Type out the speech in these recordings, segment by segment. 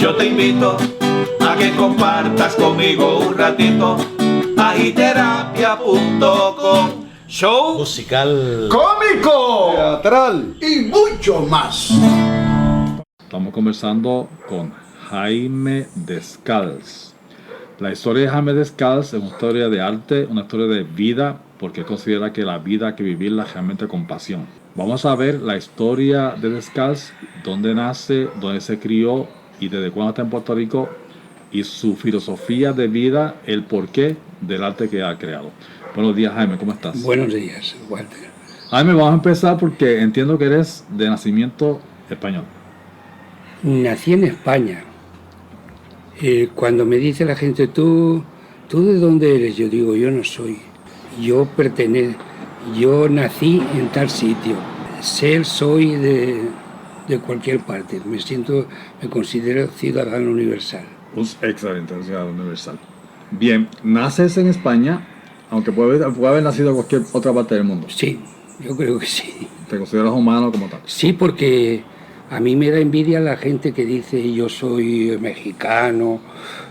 Yo te invito a que compartas conmigo un ratito. Agiterapia.com. Show musical, cómico, teatral y mucho más. Estamos conversando con Jaime Descalz. La historia de Jaime Descalz es una historia de arte, una historia de vida, porque él considera que la vida hay que vivirla realmente con pasión. Vamos a ver la historia de Descalz, dónde nace, dónde se crió y desde cuándo está en Puerto Rico, y su filosofía de vida, el porqué del arte que ha creado. Buenos días, Jaime, ¿cómo estás? Buenos días, Walter. Jaime, vamos a empezar porque entiendo que eres de nacimiento español. Nací en España. Cuando me dice la gente, ¿tú de dónde eres? Yo digo, yo no soy. Yo nací en tal sitio. Soy de cualquier parte. Me considero ciudadano universal. Excelente, ciudadano universal. Bien, naces en España, aunque puede haber nacido en cualquier otra parte del mundo. Sí, yo creo que sí. ¿Te consideras humano como tal? Sí, porque a mí me da envidia la gente que dice yo soy mexicano,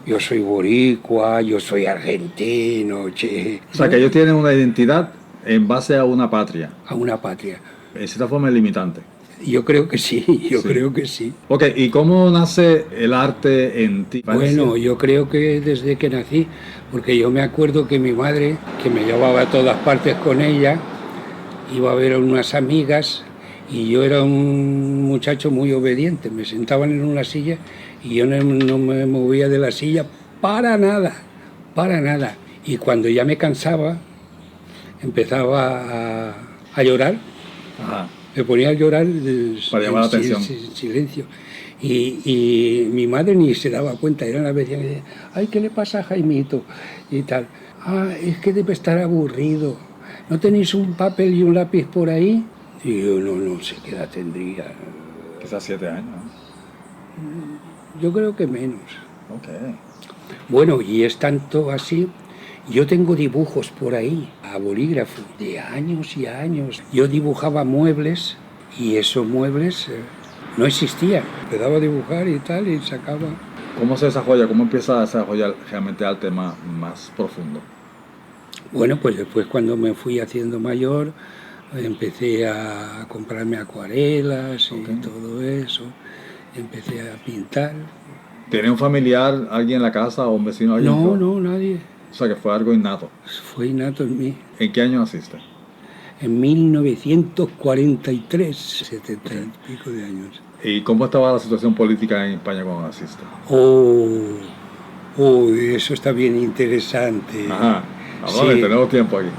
yo soy boricua, yo soy argentino, che. O sea, que ellos tienen una identidad en base a una patria. A una patria. En cierta forma es limitante. Yo creo que sí, creo que sí. Ok, ¿y cómo nace el arte en ti? Bueno, yo creo que desde que nací, porque yo me acuerdo que mi madre, que me llevaba a todas partes con ella, iba a ver a unas amigas y yo era un muchacho muy obediente. Me sentaban en una silla y yo no me movía de la silla para nada. Y cuando ya me cansaba, empezaba a llorar. Ajá. Me ponía a llorar para llamar la atención. En silencio. Y mi madre ni se daba cuenta, era la vecina que decía, ay, ¿qué le pasa a Jaimito? Y tal. Es que debe estar aburrido. ¿No tenéis un papel y un lápiz por ahí? Y yo no sé qué edad tendría. Quizás 7 años. Yo creo que menos. Ok. Bueno, y es tanto así. Yo tengo dibujos por ahí, a bolígrafo, de años y años. Yo dibujaba muebles y esos muebles no existían. Empezaba a dibujar y tal y sacaba. ¿Cómo se desarrolla? ¿Cómo empieza a desarrollar realmente arte más profundo? Bueno, pues después cuando me fui haciendo mayor, empecé a comprarme acuarelas y todo eso. Empecé a pintar. ¿Tiene un familiar, alguien en la casa o un vecino? No, nadie. O sea, que fue algo innato. Fue innato en mí. ¿En qué año naciste? En 1943, 70 y pico de años. ¿Y cómo estaba la situación política en España cuando naciste? Eso está bien interesante. Ajá, ahora tenemos tiempo aquí.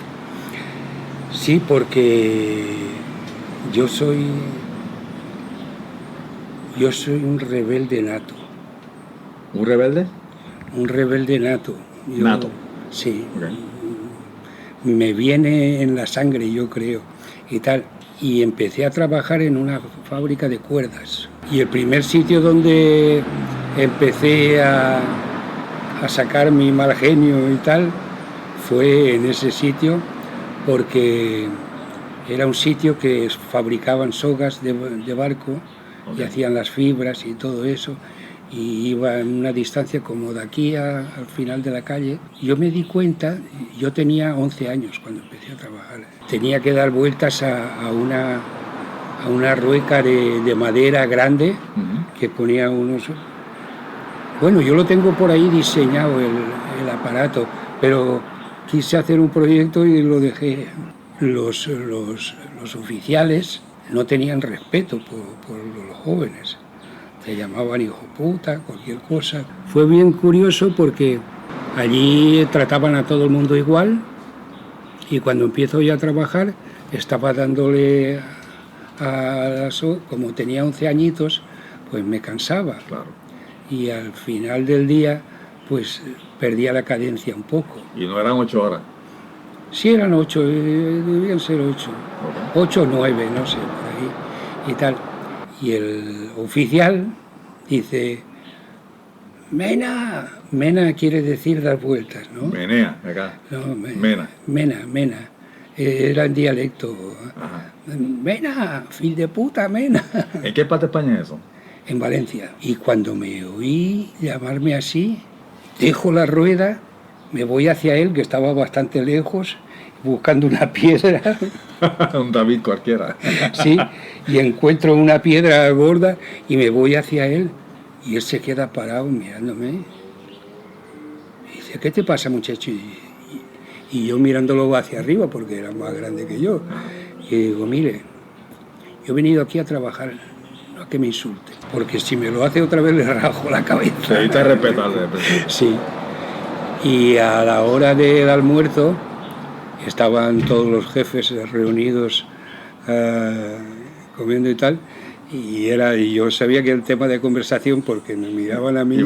Sí, porque yo soy un rebelde nato. ¿Un rebelde? Un rebelde nato. Nato. Sí. Okay. Me viene en la sangre, yo creo, y tal. Y empecé a trabajar en una fábrica de cuerdas. Y el primer sitio donde empecé a sacar mi mal genio y tal fue en ese sitio, porque era un sitio que fabricaban sogas de barco. Okay. Y hacían las fibras y todo eso. Y iba en una distancia como de aquí al final de la calle. Yo me di cuenta, yo tenía 11 años cuando empecé a trabajar. Tenía que dar vueltas a una rueca de madera grande que ponía unos... Bueno, yo lo tengo por ahí diseñado, el aparato, pero quise hacer un proyecto y lo dejé. Los oficiales no tenían respeto por los jóvenes. Se llamaban hijo puta, cualquier cosa. Fue bien curioso porque allí trataban a todo el mundo igual y cuando empiezo ya a trabajar estaba dándole como tenía 11 añitos, pues me cansaba. Claro. Y al final del día, pues perdía la cadencia un poco. ¿Y no eran 8 horas? Sí, eran 8, debían ser 8. Okay. 8 o 9, no sé, por ahí y tal. Y el oficial dice, Mena quiere decir dar vueltas, ¿no? Menea, acá. No, Mena. Era en dialecto. Ajá. Mena, fil de puta, Mena. ¿En qué parte de España es eso? en Valencia. Y cuando me oí llamarme así, dejo la rueda, me voy hacia él, que estaba bastante lejos, buscando una piedra. Un David cualquiera. Sí, y encuentro una piedra gorda y me voy hacia él. Y él se queda parado mirándome. Y dice, ¿qué te pasa, muchacho? Y yo mirándolo hacia arriba, porque era más grande que yo. Y digo, mire, yo he venido aquí a trabajar, no a que me insulte, porque si me lo hace otra vez le rajo la cabeza. Necesita respetarle. Sí. Y a la hora del almuerzo estaban todos los jefes reunidos comiendo y tal. Y yo sabía que era el tema de conversación porque me miraban a mí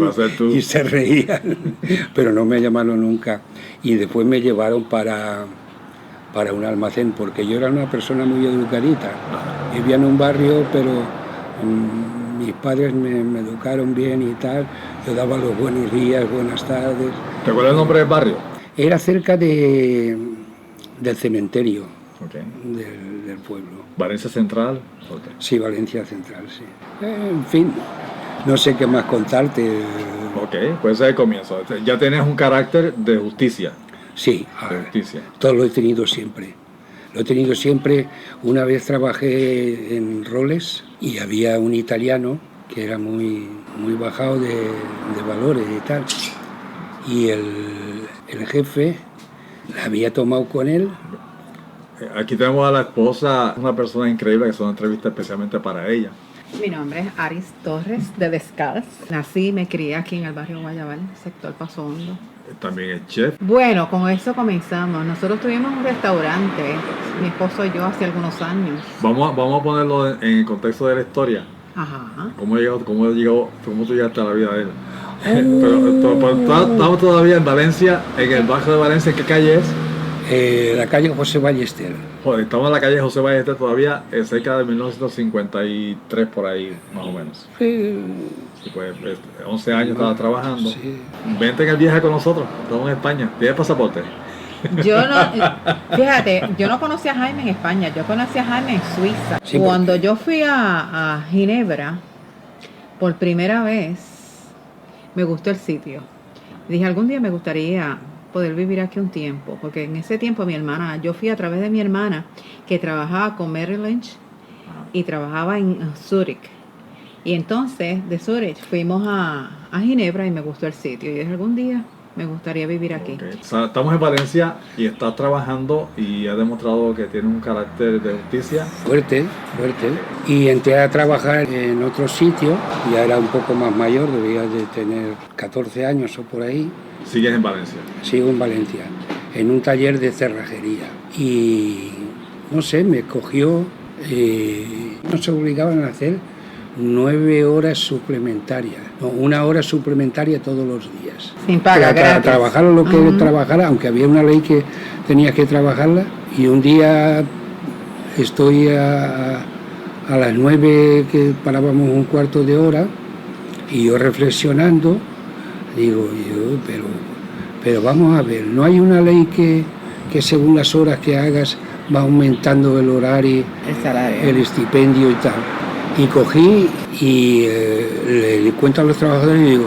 y se reían, pero no me llamaron nunca. Y después me llevaron para un almacén, porque yo era una persona muy educadita. Vivía en un barrio, pero mis padres me educaron bien y tal. Yo daba los buenos días, buenas tardes. ¿Te acuerdas el nombre del barrio? Era cerca del cementerio del pueblo. ¿Valencia Central? Okay. Sí, Valencia Central, sí. En fin, no sé qué más contarte. Ok, pues ese es el comienzo. Ya tienes un carácter de justicia. Sí, de justicia. Todo lo he tenido siempre. Lo he tenido siempre. Una vez trabajé en Roles y había un italiano que era muy bajado de valores y tal. Y el jefe la había tomado con él. Aquí tenemos a la esposa, una persona increíble que es una entrevista especialmente para ella. Mi nombre es Aris Torres de Descalz. Nací y me crié aquí en el barrio Guayabal, sector Paso Hondo. También es chef. Bueno, con eso comenzamos. Nosotros tuvimos un restaurante, mi esposo y yo, hace algunos años. Vamos a ponerlo en el contexto de la historia. Ajá. ¿Cómo tú llegaste a la vida de él? Pero estamos todavía en Valencia, en el barrio de Valencia. ¿En qué calle es? La calle José Ballester. Joder, estamos en la calle José Ballester todavía, cerca de 1953 por ahí, más o menos. Sí, pues 11 años estaba trabajando. Sí. Vente en el viaje con nosotros, estamos en España. ¿Tienes pasaporte? Fíjate, yo no conocí a Jaime en España, yo conocí a Jaime en Suiza. Sí, cuando yo fui a Ginebra, por primera vez, me gustó el sitio. Dije, algún día me gustaría poder vivir aquí un tiempo, porque en ese tiempo yo fui a través de mi hermana, que trabajaba con Merrill Lynch y trabajaba en Zurich. Y entonces, de Zurich, fuimos a Ginebra y me gustó el sitio. Y dije, algún día me gustaría vivir aquí. Okay. O sea, estamos en Valencia y estás trabajando y has demostrado que tienes un carácter de justicia. Fuerte. Y entré a trabajar en otro sitio, ya era un poco más mayor, debía de tener 14 años o por ahí. ¿Sigues en Valencia? Sigo en Valencia, en un taller de cerrajería. Y no sé, me cogió, nos obligaban a hacer 9 horas suplementarias, no, 1 hora suplementaria todos los días. Sin paga, gratis. Trabajar lo que trabajara, aunque había una ley que tenías que trabajarla. Y un día estoy a las 9 que parábamos un cuarto de hora y yo reflexionando, digo yo, pero vamos a ver, no hay una ley que según las horas que hagas va aumentando el horario, El salario. el estipendio y tal. Y cogí y le cuento a los trabajadores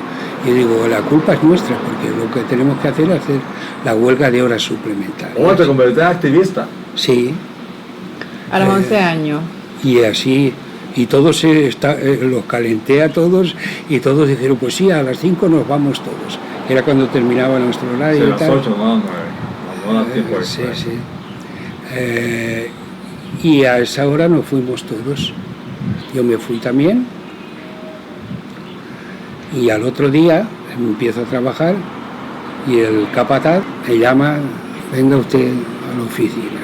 y digo, la culpa es nuestra, porque lo que tenemos que hacer es hacer la huelga de horas suplementarias. ¿Cómo te convertiste en activista? Sí. A los 11 años. Y así, y todos los calenté a todos y todos dijeron, pues sí, a las 5 nos vamos todos. Era cuando terminaba nuestro horario. Sí, y las tal. 8, no, 9. Sí. Y a esa hora nos fuimos todos. Yo me fui también. Y al otro día empiezo a trabajar y el capataz me llama, venga usted a la oficina.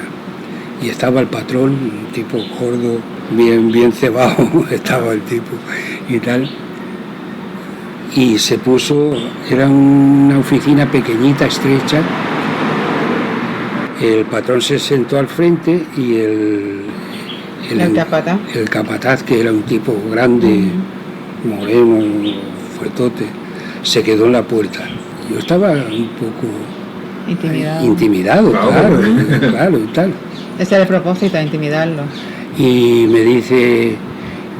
Y estaba el patrón, un tipo gordo, bien cebado, estaba el tipo y tal. Y se puso, era una oficina pequeñita, estrecha. El patrón se sentó al frente y el capataz, que era un tipo grande, moreno, fuertote, se quedó en la puerta. Yo estaba un poco intimidado, claro, y tal. Ese era el propósito, intimidarlo. Y me dice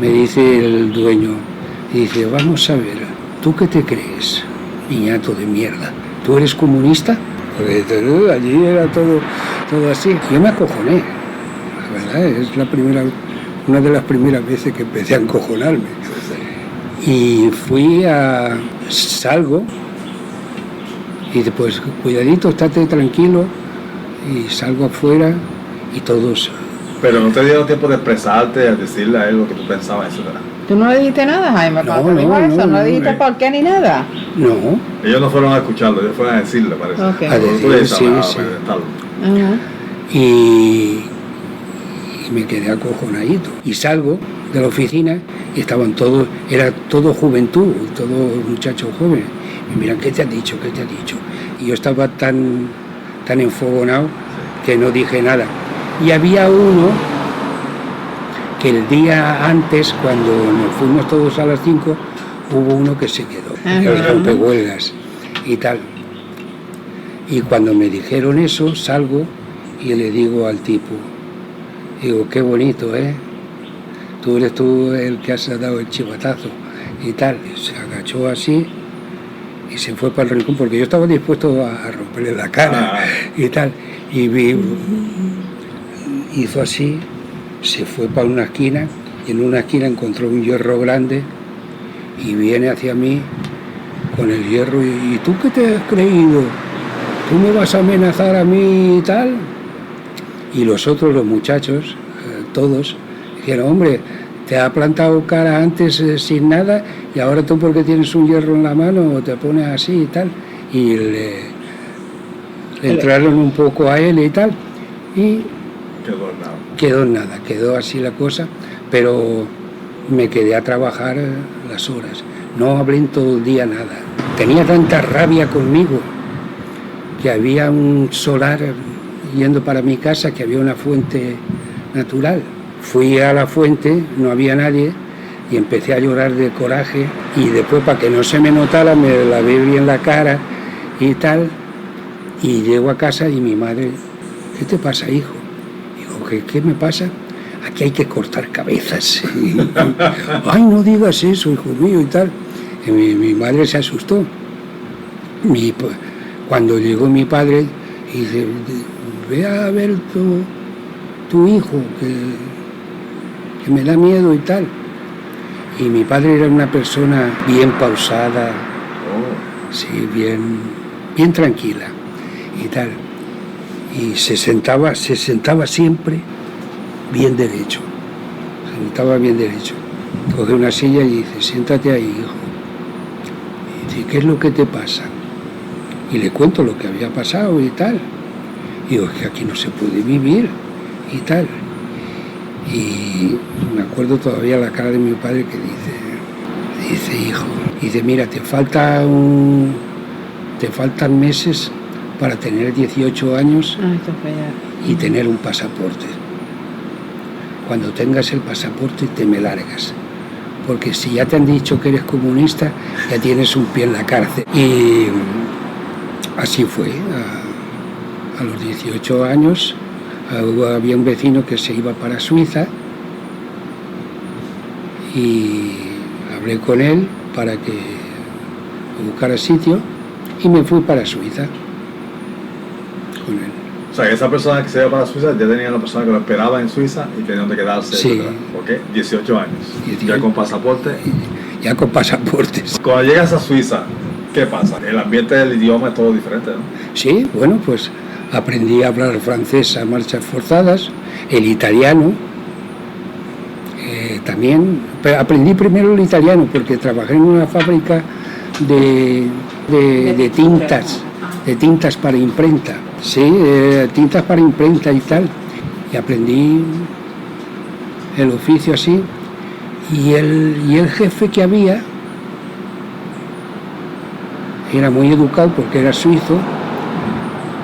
el dueño, Y dice, vamos a ver, ¿tú qué te crees, niñato de mierda? ¿Tú eres comunista? Porque allí era todo así. Yo me acojoné, la verdad, es una de las primeras veces que empecé a encojonarme. Y salgo, y dice, pues cuidadito, estate tranquilo, y salgo afuera, y todos... Pero no te dieron tiempo de expresarte, de decirle a él lo que tú pensabas, etc. ¿Tú no le dijiste nada, Jaime? No, Cuando dijo eso, ¿no le dijiste por qué ni nada? No, Ellos no fueron a escucharlo, ellos fueron a decirle, parece. Ok. A decirle, Tú le sí, estabas sí. a presentarlo. Ajá. y me quedé acojonadito. Y salgo de la oficina y estaban todos, era todo juventud, todos muchachos jóvenes. Y miran, ¿qué te ha dicho? ¿Qué te ha dicho? Y yo estaba tan enfogonado que no dije nada. Y había uno que el día antes, cuando nos fuimos todos a las 5, hubo uno que se quedó, el rompehuelgas y tal. Y cuando me dijeron eso, salgo y le digo al tipo, digo, qué bonito, ¿eh? Tú eres tú el que has dado el chivatazo y tal. Y se agachó así y se fue para el rincón, porque yo estaba dispuesto a romperle la cara y tal. Y hizo así, se fue para una esquina, y en una esquina encontró un hierro grande y viene hacia mí con el hierro y ¿tú qué te has creído? ¿Tú me vas a amenazar a mí y tal? Y los muchachos, todos, dijeron, hombre, te ha plantado cara antes sin nada y ahora tú porque tienes un hierro en la mano te pones así y tal. Y le entraron un poco a él y tal y quedó nada, quedó así la cosa, pero me quedé a trabajar las horas, no hablé en todo el día nada. Tenía tanta rabia conmigo que había un solar yendo para mi casa, que había una fuente natural. Fui a la fuente, no había nadie, y empecé a llorar de coraje, y después, para que no se me notara, me lavé bien la cara y tal, y llego a casa y mi madre, ¿qué te pasa, hijo? Digo, ¿qué me pasa? Aquí hay que cortar cabezas. Ay, no digas eso, hijo mío, y tal. Y mi madre se asustó. Cuando llegó mi padre, y dice, ve a ver tu hijo, que me da miedo y tal. Y mi padre era una persona bien pausada, sí, bien tranquila y tal. Y se sentaba siempre bien derecho. Coge una silla y dice, siéntate ahí, hijo. Y dice, ¿qué es lo que te pasa? Y le cuento lo que había pasado y tal. Y digo, es que aquí no se puede vivir y tal. Y me acuerdo todavía la cara de mi padre que dice, hijo, dice, mira, te faltan meses para tener 18 años y tener un pasaporte. Cuando tengas el pasaporte te me largas, porque si ya te han dicho que eres comunista, ya tienes un pie en la cárcel. Y así fue, a los 18 años había un vecino que se iba para Suiza y hablé con él para que buscara sitio y me fui para Suiza con él. O sea, que esa persona que se iba para Suiza ya tenía una persona que lo esperaba en Suiza y tenía donde quedarse. Sí. ¿Por qué? 18 años. 18. Ya con pasaporte. Ya con pasaportes. Cuando llegas a Suiza, ¿qué pasa? El ambiente del idioma es todo diferente, ¿no? Sí, bueno, pues aprendí a hablar francés a marchas forzadas, el italiano también. Pero aprendí primero el italiano porque trabajé en una fábrica de tintas para imprenta, sí, tintas para imprenta y tal, y aprendí el oficio así, y el jefe que había era muy educado porque era suizo,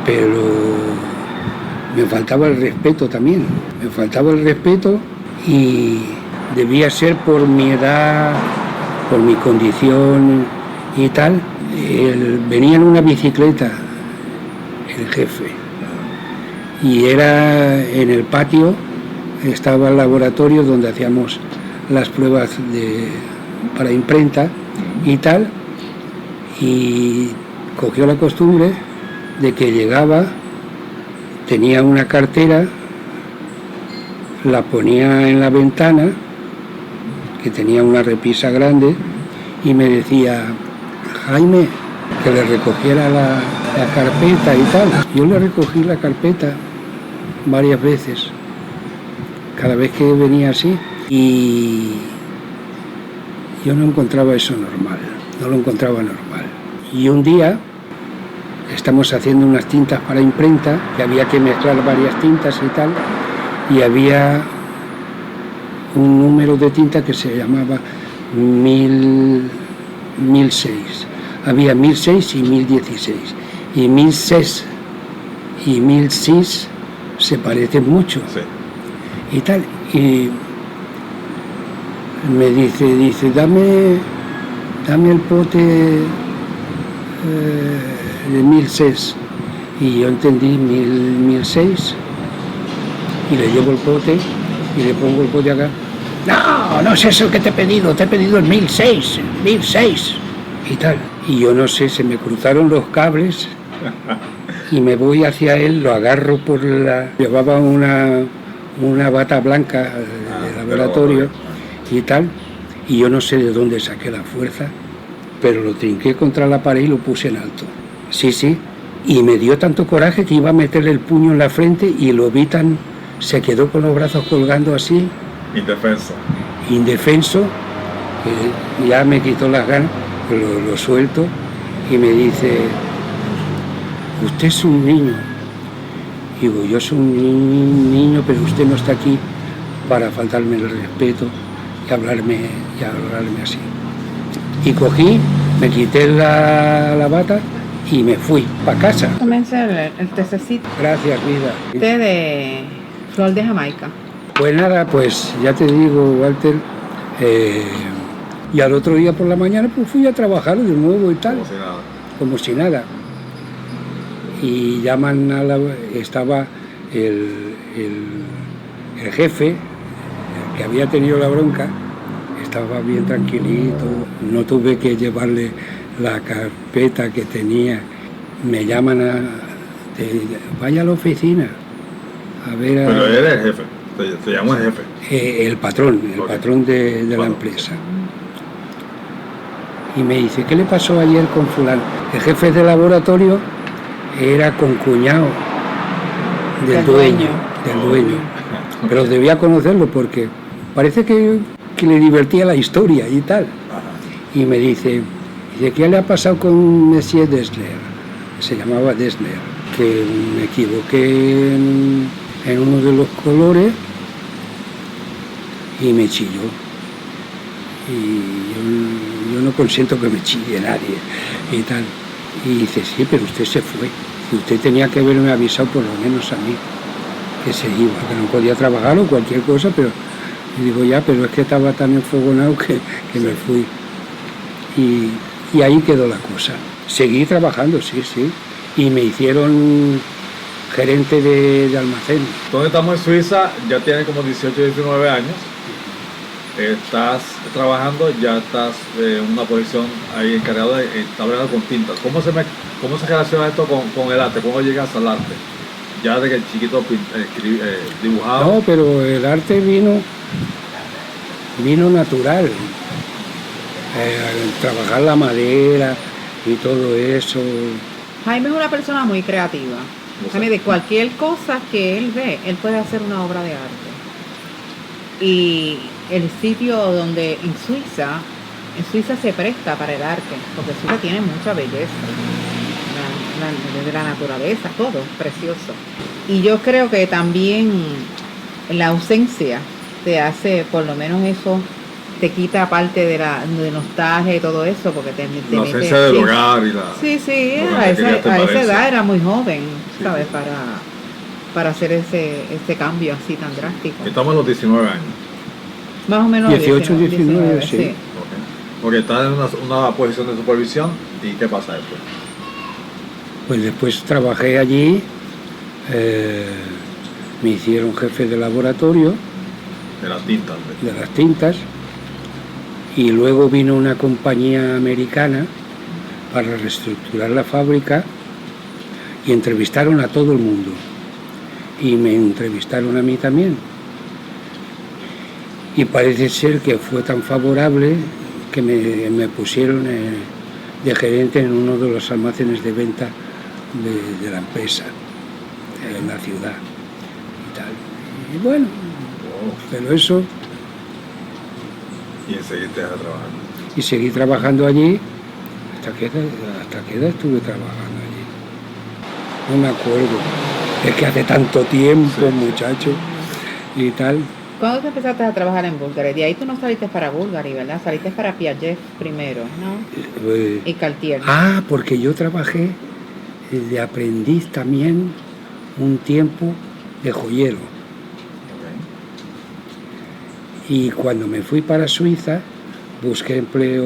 pero me faltaba el respeto también, y debía ser por mi edad, por mi condición y tal. Venía en una bicicleta el jefe y era en el patio, estaba el laboratorio donde hacíamos las pruebas para imprenta y tal, y cogió la costumbre de que llegaba, tenía una cartera, la ponía en la ventana, que tenía una repisa grande, y me decía, Jaime, que le recogiera la carpeta y tal. Yo le recogí la carpeta varias veces, cada vez que venía así, y yo no encontraba eso normal, no lo encontraba normal. Y un día estamos haciendo unas tintas para imprenta, que había que mezclar varias tintas y tal, y había un número de tinta que se llamaba 1006. Había 1006 y 1016. Y 1006 y 1006 se parecen mucho. Sí. Y tal. Y me dice, dame el pote de 1006. Y yo entendí 1006. Y le llevo el pote y le pongo el pote acá. No es eso que te he pedido el 1006 y tal. Y yo no sé, se me cruzaron los cables y me voy hacia él, lo agarro por la... Llevaba una bata blanca de laboratorio y tal, y yo no sé de dónde saqué la fuerza, pero lo trinqué contra la pared y lo puse en alto. Sí, y me dio tanto coraje que iba a meterle el puño en la frente y lo vi tan... Se quedó con los brazos colgando así. Indefenso, que ya me quitó las ganas, lo suelto y me dice, usted es un niño. Digo, yo soy un niño, pero usted no está aquí para faltarme el respeto y hablarme así. Y cogí, me quité la bata y me fui para casa. Comencé el tececito. Gracias, vida. Té de flor de Jamaica. Pues nada, pues ya te digo, Walter, y al otro día por la mañana pues fui a trabajar de nuevo y tal, como si nada. Y llaman estaba el jefe, el que había tenido la bronca, estaba bien tranquilito, no tuve que llevarle la carpeta que tenía. Me llaman vaya a la oficina a ver. Pero él es el jefe. Te llamo el jefe. El patrón de la empresa. Y me dice, ¿qué le pasó ayer con fulano? El jefe de laboratorio era concuñado del dueño. Pero debía conocerlo porque parece que le divertía la historia y tal. Y me dice, ¿qué le ha pasado con Monsieur Dessler? Se llamaba Dessler, que me equivoqué en uno de los colores y me chilló. Y yo no consiento que me chille nadie y tal. Y dice, sí, pero usted se fue. Y usted tenía que haberme avisado por lo menos a mí que se iba, que no podía trabajar o cualquier cosa, pero y digo, ya, pero es que estaba tan enfogonado que me fui. Y ahí quedó la cosa. Seguí trabajando, sí. Y me hicieron gerente de almacén. Entonces estamos en Suiza, ya tienes como 18, 19 años. Estás trabajando, ya estás en una posición ahí encargado de estar con tintas. ¿Cómo se relaciona esto con el arte? ¿Cómo llegas al arte? Ya de que el chiquito dibujaba. No, pero el arte vino natural. Trabajar la madera y todo eso. Jaime es una persona muy creativa. Jaime, de cualquier cosa que él ve, él puede hacer una obra de arte. Y el sitio donde en Suiza se presta para el arte, porque Suiza tiene mucha belleza, de la naturaleza, todo precioso. Y yo creo que también la ausencia te hace, por lo menos eso, te quita parte de nostalgia y todo eso, porque te la ausencia del hogar y la... Sí, a esa edad era muy joven, ¿sabes? Para hacer ese cambio así tan drástico. Estamos en los 19 años. Más o menos 18, 19, sí. Okay. Porque estás en una posición de supervisión. ¿Y qué pasa después? Pues después trabajé allí, me hicieron jefe de laboratorio. De las tintas. De las tintas. Y luego vino una compañía americana para reestructurar la fábrica y entrevistaron a todo el mundo. Y me entrevistaron a mí también. Y parece ser que fue tan favorable que me pusieron de gerente en uno de los almacenes de venta de la empresa, en la ciudad y tal. Y bueno, pero eso, Y seguiste trabajando. y seguí trabajando allí, ¿hasta qué edad estuve trabajando allí? No me acuerdo, es que hace tanto tiempo, muchacho, y tal. ¿Cuándo te empezaste a trabajar en Bulgari? De ahí tú no saliste para Bulgari, ¿verdad? Saliste para Piaget primero, ¿no? Y Cartier. Porque yo trabajé de aprendiz también un tiempo de joyero. Y cuando me fui para Suiza, busqué empleo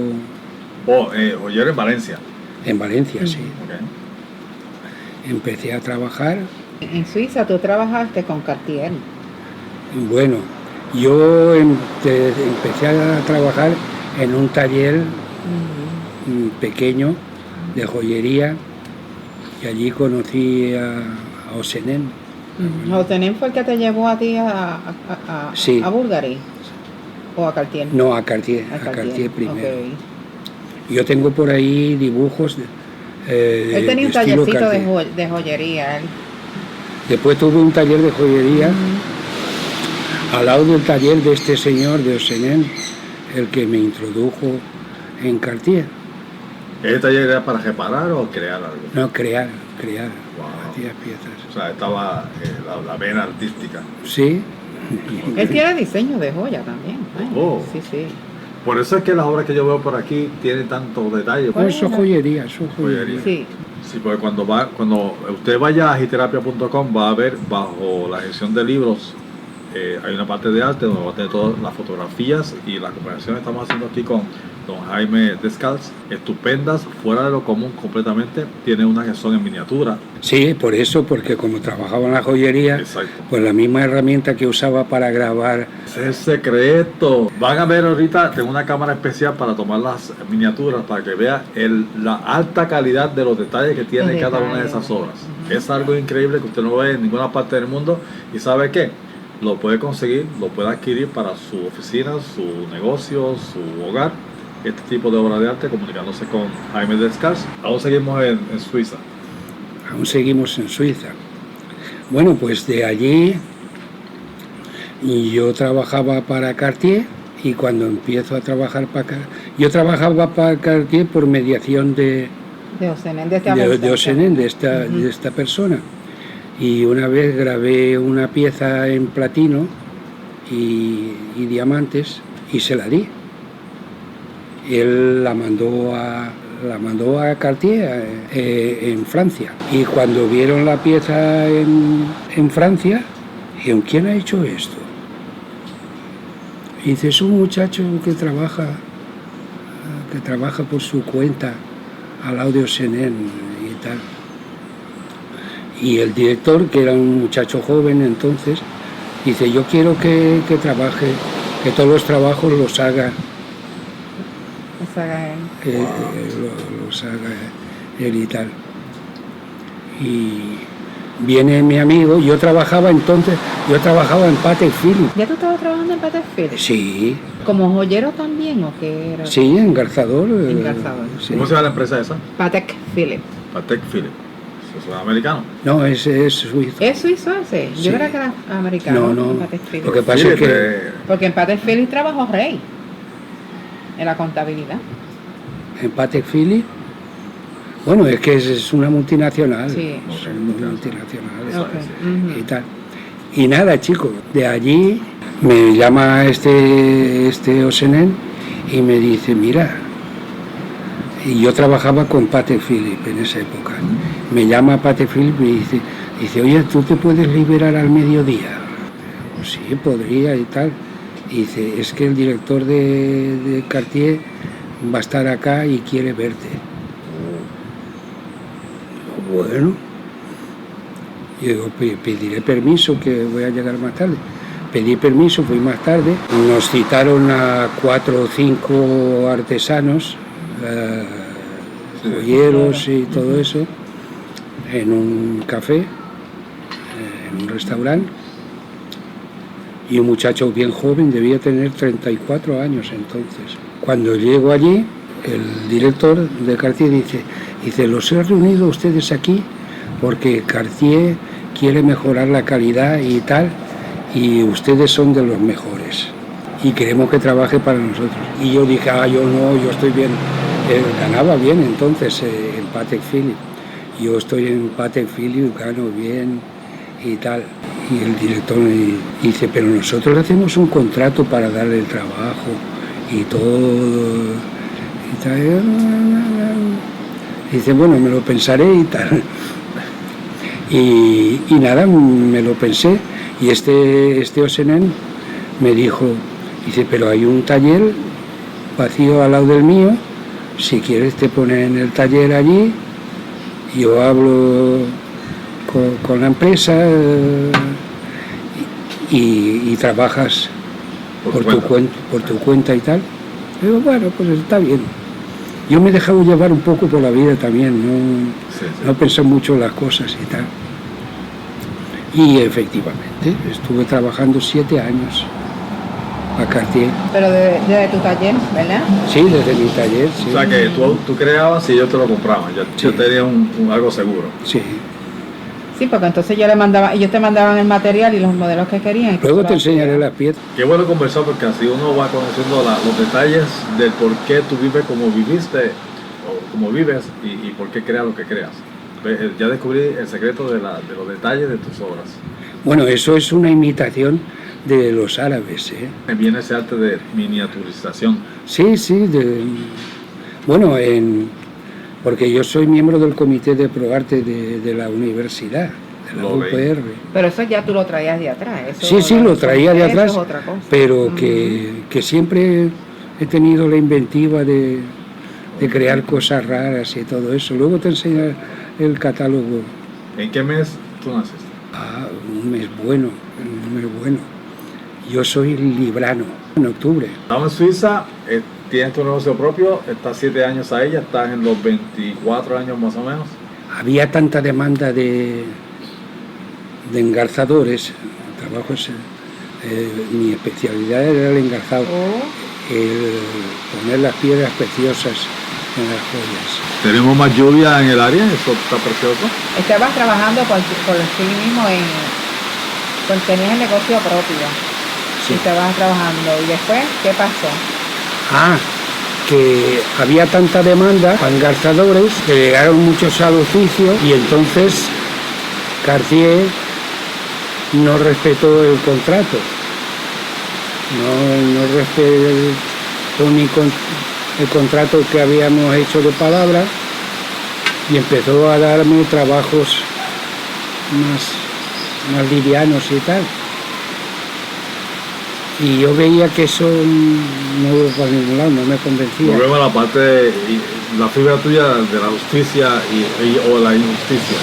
Joyero en Valencia. en Valencia, sí. Ok. Empecé a trabajar. En Suiza tú trabajaste con Cartier. Bueno, yo empecé a trabajar en un taller pequeño de joyería y allí conocí a Osenen. ¿Otenem fue el que te llevó a ti Sí. a Bulgari? ¿O a Cartier? No, a Cartier primero. Ok. Yo tengo por ahí dibujos Él tenía un de estilo tallercito Cartier. de joyería. Él. Después tuve un taller de joyería al lado del taller de este señor de Osenen, el que me introdujo en Cartier. ¿Ese taller era para reparar o crear algo? No, crear, Wow. hacía piezas. O sea, estaba la vena artística. Sí, Él tiene diseño de joya también. ¿eh? Oh. Sí, sí. Por eso es que las obras que yo veo por aquí tienen tantos detalles. no, eso es joyería, Sí. Sí, porque cuando usted vaya a agiterapia.com va a ver bajo la sección de libros, hay una parte de arte donde va a tener todas las fotografías y las comparaciones que estamos haciendo aquí con don Jaime Descalz, estupendas, fuera de lo común completamente. Tiene unas que son en miniatura. Sí, por eso, porque como trabajaba en la joyería, Exacto. pues la misma herramienta que usaba para grabar. Ese es el secreto. Van a ver ahorita, tengo una cámara especial para tomar las miniaturas, para que vea la alta calidad de los detalles que tiene El cada una de detalle. esas obras. Es algo increíble que usted no ve en ninguna parte del mundo. ¿Y sabe qué? Lo puede conseguir, lo puede adquirir para su oficina, su negocio, su hogar. Este tipo de obra de arte, comunicándose con Jaime Descalz. Aún seguimos en Suiza. Aún seguimos en Suiza. Bueno, pues de allí yo trabajaba para Cartier y cuando empiezo a trabajar yo trabajaba para Cartier por mediación de Osenen, de Osenen, de esta persona. Y una vez grabé una pieza en platino y diamantes y se la di. Él la mandó a Cartier en Francia. Y cuando vieron la pieza en Francia, dijeron, ¿quién ha hecho esto? Y dice, es un muchacho que trabaja por su cuenta al lado de Osenen y tal. Y el director, que era un muchacho joven entonces, dice, yo quiero que trabaje, que todos los trabajos los haga los haga él y tal. Y viene mi amigo, yo trabajaba en Patek Philippe. ¿Ya tú estabas trabajando en Patek Philippe? Sí, ¿Como joyero también o qué era? sí, engarzador. Engarzador. Sí. ¿Cómo se llama la empresa esa? Patek Philippe. Patek Philippe. ¿Eso es americano? No, es suizo. ¿Es suizo ese? Sí. Yo creo que era americano. No, Patek Philippe. lo que pasa es que Porque en Patek Philippe trabajó Rey. En la contabilidad. en Patek Philippe, bueno, es que es una multinacional. Sí. Son multinacionales. Ok. Y tal. Y nada, chicos, de allí me llama este Osenen y me dice, mira, y yo trabajaba con Patek Philippe en esa época. Me llama Patek Philippe y dice, oye, ¿tú te puedes liberar al mediodía? Pues sí, podría y tal. Y dice, es que el director de Cartier va a estar acá y quiere verte. Bueno, yo digo, pediré permiso que voy a llegar más tarde. pedí permiso, fui más tarde, nos citaron a 4 o 5 artesanos, joyeros y todo eso, en un café, en un restaurante, y un muchacho bien joven, debía tener 34 años entonces. Cuando llego allí, el director de Cartier dice, los he reunido a ustedes aquí porque Cartier quiere mejorar la calidad y tal, y ustedes son de los mejores y queremos que trabaje para nosotros. Y yo dije, yo no, yo estoy bien. Ganaba bien entonces en Patek Philippe. Yo estoy en Patek Philippe, gano bien y tal. Y el director me dice, pero nosotros le hacemos un contrato para darle el trabajo y todo. Y tal. Dice, bueno, me lo pensaré y tal. Y nada, me lo pensé. Y este Osenen me dijo, dice, pero hay un taller vacío al lado del mío, si quieres te pones en el taller allí, yo hablo con la empresa y trabajas por tu cuenta y tal. Digo, bueno, pues está bien. Yo me he dejado llevar un poco por la vida también, no pensé mucho en las cosas y tal. Y efectivamente, estuve trabajando 7 años a Cartier. Pero desde tu taller, ¿verdad? Sí, desde mi taller, sí. O sea que tú creabas y ellos te lo compraban, yo tenía algo seguro. Sí. Sí, porque entonces ellos te mandaban el material y los modelos que querían. Luego te enseñaré las piezas. Qué bueno conversar porque así uno va conociendo los detalles del por qué tú vives como viviste o como vives y por qué creas lo que creas. Ya descubrí el secreto de los detalles de tus obras. Bueno, eso es una imitación de los árabes, ¿eh? Viene ese arte de miniaturización. Sí, bueno, porque yo soy miembro del comité de ProArte de la universidad, de la UPR. Pero eso ya tú lo traías de atrás. Eso, Sí, lo traía de atrás, eso es otra cosa. pero que siempre he tenido la inventiva de crear cosas raras y todo eso. Luego te enseño el catálogo. ¿En qué mes tú naciste? Un mes bueno. Yo soy librano, en octubre. Estamos en Suiza, tienes tu negocio propio, estás 7 años ahí, ya estás en los 24 años más o menos. Había tanta demanda de engarzadores, mi especialidad era el engarzado, el poner las piedras preciosas en las joyas. Tenemos más lluvia en el área, eso está precioso. Estabas trabajando por ti mismo tenías el negocio propio. Sí. Y estabas trabajando. ¿Y después qué pasó? Que había tanta demanda para engarzadores que llegaron muchos al oficio y entonces Cartier no respetó el contrato. No respetó ni el contrato que habíamos hecho de palabra y empezó a darme trabajos más livianos y tal. Y yo veía que eso no iba para ningún lado, no me convencía. Volvemos a la parte de la fibra tuya de la justicia o la injusticia.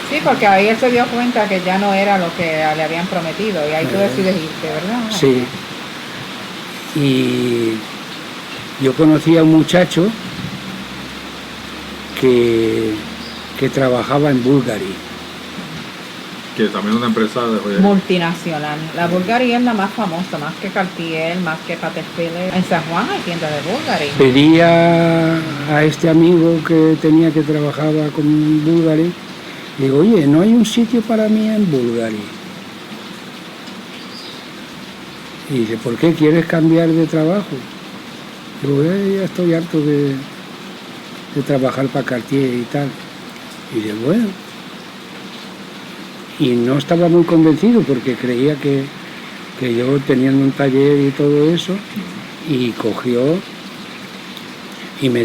Sí, porque ahí él se dio cuenta que ya no era lo que le habían prometido y ahí tú decides irte, ¿verdad? Sí. Y yo conocí a un muchacho que trabajaba en Bulgari. Que también es una empresa de joyería. Multinacional. La Bulgari es la más famosa, más que Cartier, más que Patek Philippe. En San Juan hay tiendas de Bulgari. Pedí a este amigo que tenía que trabajaba con Bulgari, digo, oye, ¿no hay un sitio para mí en Bulgari? Y dice, ¿por qué quieres cambiar de trabajo? Digo, ya estoy harto de trabajar para Cartier y tal. Y dice, bueno. Y no estaba muy convencido porque creía que yo teniendo un taller y todo eso, y cogió y me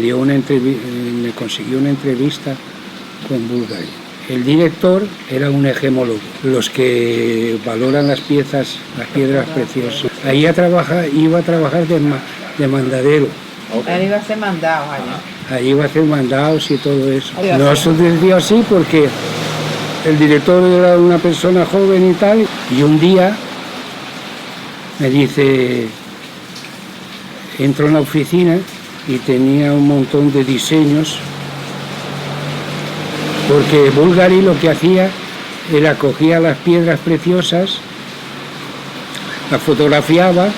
consiguió una entrevista con Bulgari. El director era un hegemólogo, los que valoran las piedras preciosas. Ahí iba a trabajar de mandadero. Okay. Él iba a ser mandado allá. Ahí iba a hacer mandados y todo eso. Oiga, No sí. sucedió así porque El director era una persona joven y tal, y un día me dice, entro en la oficina y tenía un montón de diseños, porque Bulgari lo que hacía era cogía las piedras preciosas, las fotografiaba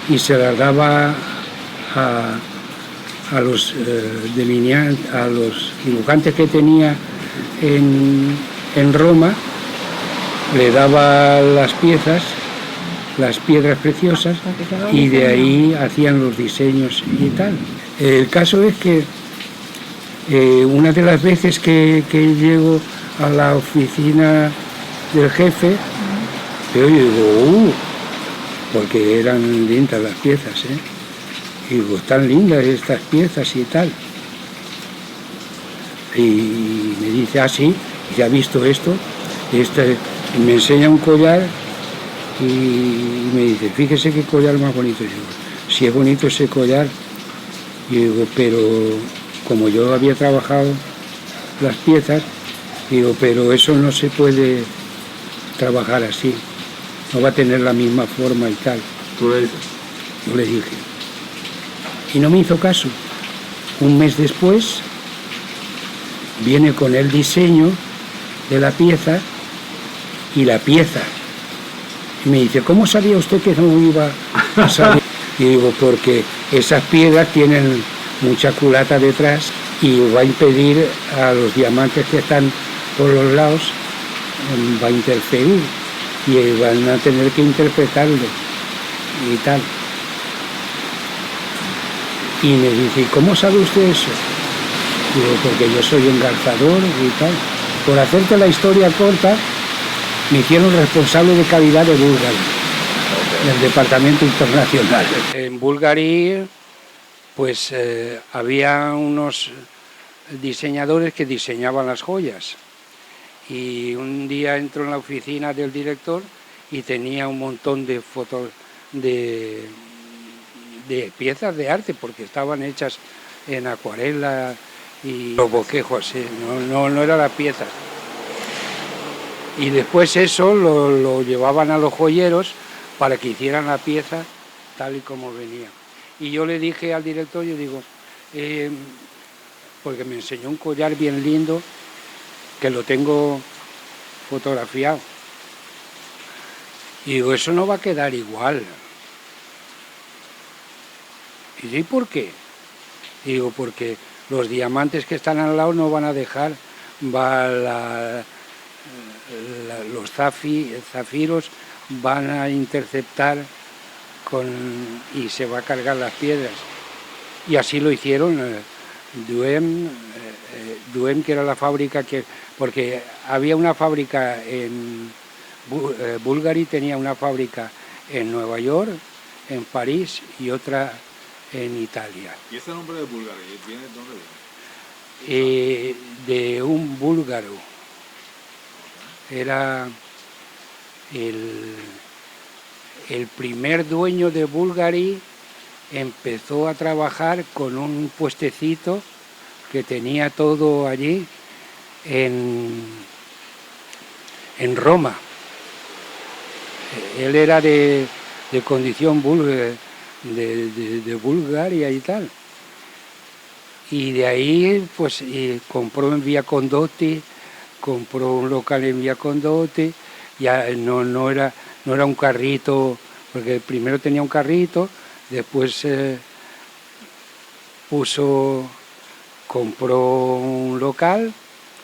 y se las daba a los a los dibujantes que tenía en Roma, le daba las piezas, las piedras preciosas, y de ahí hacían los diseños y tal. El caso es que una de las veces que llego a la oficina del jefe, yo digo, porque eran lindas las piezas, y digo, están lindas estas piezas y tal. Y me dice, sí, ya ha visto esto, y me enseña un collar y me dice, fíjese qué collar más bonito. Y digo, si es bonito ese collar. Y digo, pero como yo había trabajado las piezas, digo, pero eso no se puede trabajar así, no va a tener la misma forma y tal. ¿Tú le dices? Yo le dije. Y no me hizo caso. Un mes después viene con el diseño de la pieza y la pieza. Y me dice, ¿cómo sabía usted que no iba a salir? Y digo, porque esas piedras tienen mucha culata detrás y va a impedir a los diamantes que están por los lados, va a interferir y van a tener que interpretarlo y tal. Y me dice, ¿y cómo sabe usted eso? Digo, porque yo soy engarzador y tal. Por hacerte la historia corta, me hicieron responsable de calidad de Bulgari, del departamento internacional. En Bulgari, pues había unos diseñadores que diseñaban las joyas. Y un día entro en la oficina del director y tenía un montón de fotos de piezas de arte, porque estaban hechas en acuarela y los bosquejos, no eran las piezas. Y después eso lo llevaban a los joyeros para que hicieran la pieza tal y como venía. Y yo le dije al director, yo digo, porque me enseñó un collar bien lindo, que lo tengo fotografiado. Y digo, eso no va a quedar igual. Y digo, ¿y por qué? Y digo, porque los diamantes que están al lado no van a dejar, los zafiros van a interceptar y se va a cargar las piedras. Y así lo hicieron. Duhem, que era la fábrica porque había una fábrica en Bulgari, tenía una fábrica en Nueva York, en París y otra en Italia. ¿Y ese nombre de Bulgari viene de dónde viene? De un búlgaro. Era el primer dueño de Bulgari, empezó a trabajar con un puestecito que tenía todo allí en Roma. Él era de condición de Bulgaria y tal. Y de ahí pues compró en Via Condotti, compró un local en Via Condotti, ya no era un carrito, porque primero tenía un carrito, después compró un local,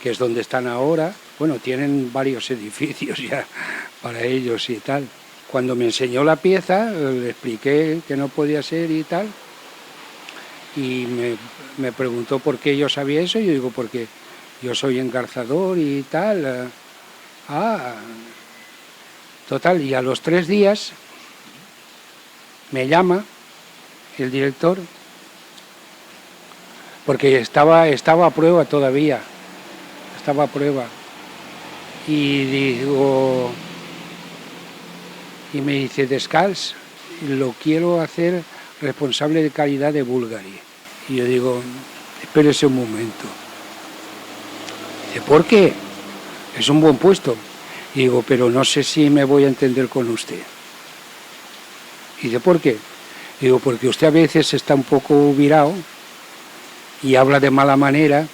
que es donde están ahora. Bueno, tienen varios edificios ya para ellos y tal. Cuando me enseñó la pieza, le expliqué que no podía ser y tal, y me preguntó por qué yo sabía eso, y yo digo, porque yo soy engarzador y tal. Total, y a los 3 días me llama el director, porque estaba a prueba todavía, y me dice, Descalç, lo quiero hacer responsable de calidad de Bulgari. Y yo digo, espérese un momento. Dice, ¿por qué? es un buen puesto. Y digo, pero no sé si me voy a entender con usted. Y dice, ¿por qué? Digo, porque usted a veces está un poco virado y habla de mala manera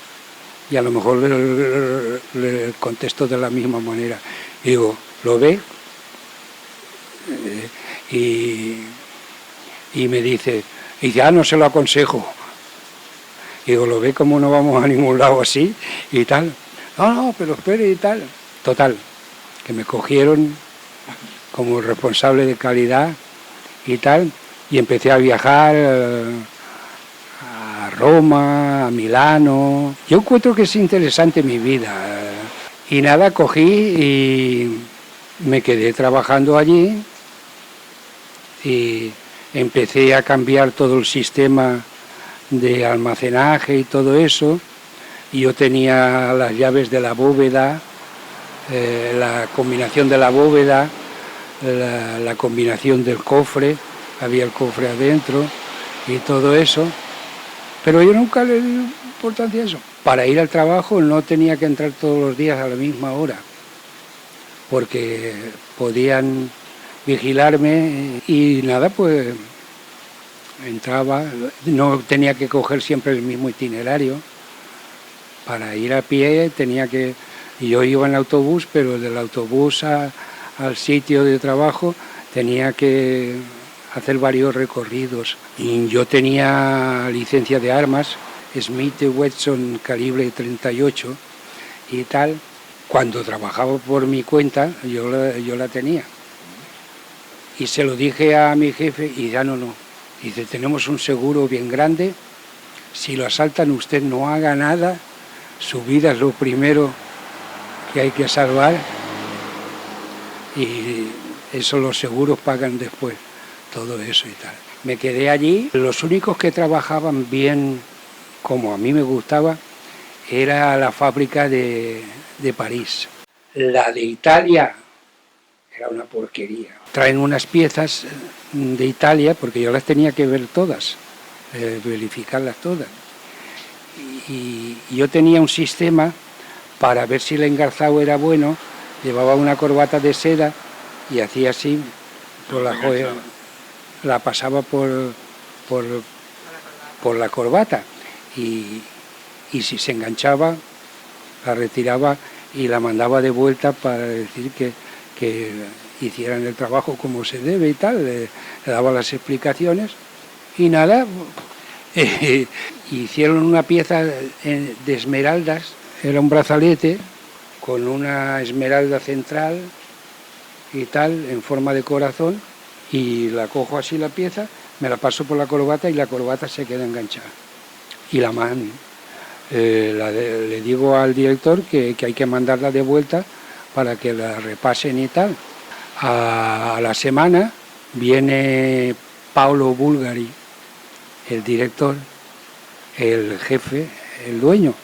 y a lo mejor le contesto de la misma manera. Y digo, ¿lo ve? Y me dice, no se lo aconsejo. Y digo, ¿lo ve como no vamos a ningún lado así? Y tal. No, pero espere y tal. Total, que me cogieron como responsable de calidad y tal, y empecé a viajar a Roma, a Milano. Yo encuentro que es interesante mi vida. Y nada, cogí y me quedé trabajando allí y empecé a cambiar todo el sistema de almacenaje y todo eso. Y yo tenía las llaves de la bóveda, la combinación de la bóveda, la combinación del cofre, había el cofre adentro y todo eso, pero yo nunca le di importancia a eso. Para ir al trabajo no tenía que entrar todos los días a la misma hora, porque podían vigilarme y nada, pues entraba, no tenía que coger siempre el mismo itinerario. Para ir a pie tenía que... Yo iba en autobús, pero del autobús al sitio de trabajo tenía que hacer varios recorridos. Y yo tenía licencia de armas, Smith & Wesson calibre 38 y tal. Cuando trabajaba por mi cuenta, yo la tenía. Y se lo dije a mi jefe y ya no. Dice, tenemos un seguro bien grande, si lo asaltan usted no haga nada, su vida es lo primero que hay que salvar y eso los seguros pagan después, todo eso y tal. Me quedé allí, los únicos que trabajaban bien como a mí me gustaba era la fábrica de París. La de Italia era una porquería. Traen unas piezas de Italia, porque yo las tenía que ver todas, verificarlas todas. Y yo tenía un sistema para ver si el engarzado era bueno, llevaba una corbata de seda y hacía así, por la joya, la pasaba por la corbata y si se enganchaba, la retiraba y la mandaba de vuelta para decir que hicieran el trabajo como se debe y tal, le daba las explicaciones y nada, hicieron una pieza de esmeraldas, era un brazalete con una esmeralda central y tal, en forma de corazón, y la cojo así la pieza, me la paso por la corbata y la corbata se queda enganchada. Y la mano, le digo al director que hay que mandarla de vuelta para que la repasen y tal. A la semana viene Paolo Bulgari, el director, el jefe, el dueño,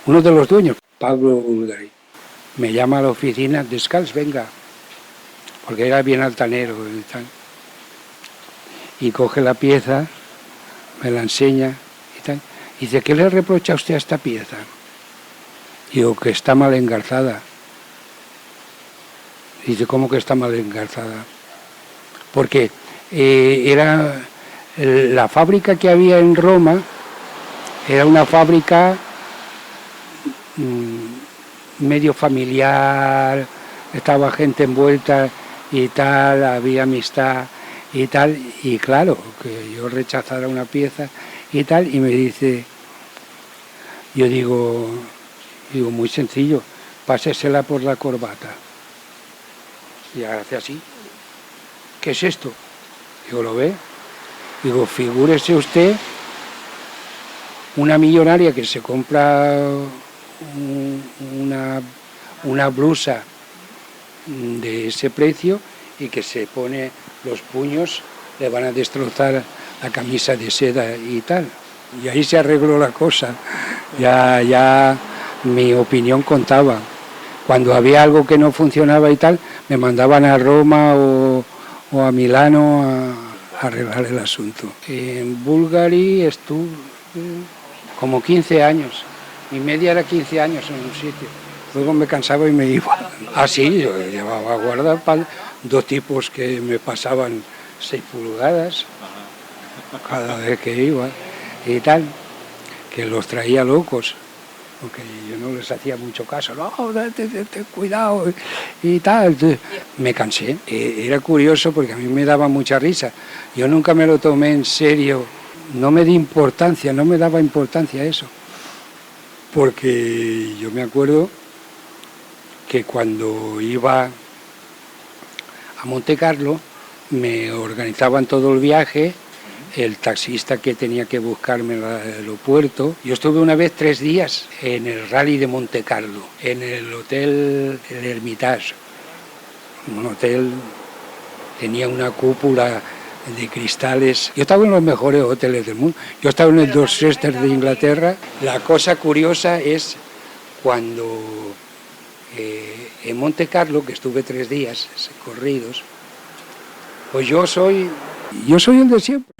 uno de los dueños, Pablo Bulgari. Me llama a la oficina, Descalç, venga, porque era bien altanero y tal. Y coge la pieza, me la enseña y tal. Y dice, ¿qué le reprocha usted a esta pieza? Digo, que está mal engarzada. Dice, ¿cómo que está mal engarzada? Porque era la fábrica que había en Roma, era una fábrica medio familiar, estaba gente envuelta y tal, había amistad y tal, y claro, que yo rechazara una pieza y tal, y me dice, yo digo muy sencillo, pásesela por la corbata. Y hace así, ¿qué es esto? Digo, ¿lo ve? Digo, figúrese usted una millonaria que se compra una blusa de ese precio y que se pone los puños, le van a destrozar la camisa de seda y tal. Y ahí se arregló la cosa. Ya mi opinión contaba. Cuando había algo que no funcionaba y tal, me mandaban a Roma o a Milano a arreglar el asunto. En Bulgari estuve como 15 años. Mi media era 15 años en un sitio. luego me cansaba y me iba. Así, yo llevaba guardaespaldas, 2 tipos que me pasaban 6 pulgadas cada vez que iba y tal, que los traía locos, porque yo no les hacía mucho caso, no, ten cuidado y tal. Me cansé. Era curioso porque a mí me daba mucha risa. Yo nunca me lo tomé en serio, no me di importancia, no me daba importancia a eso. Porque yo me acuerdo que cuando iba a Montecarlo me organizaban todo el viaje, el taxista que tenía que buscarme en el aeropuerto. Yo estuve una vez 3 días en el Rally de Montecarlo, en el hotel El Hermitage. Un hotel, tenía una cúpula de cristales. Yo estaba en los mejores hoteles del mundo. Yo estaba en el Dorchester de Inglaterra. La cosa curiosa es cuando en Montecarlo, que estuve 3 días corridos, pues yo soy el de siempre.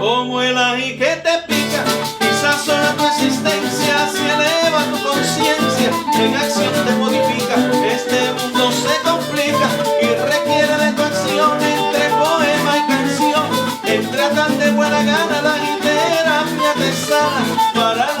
Como el ají que te pica y sazona tu existencia, se eleva tu conciencia, en acción te modifica. Este mundo se complica y requiere de tu acción, entre poema y canción, entre tan de buena gana la terapia te sana para la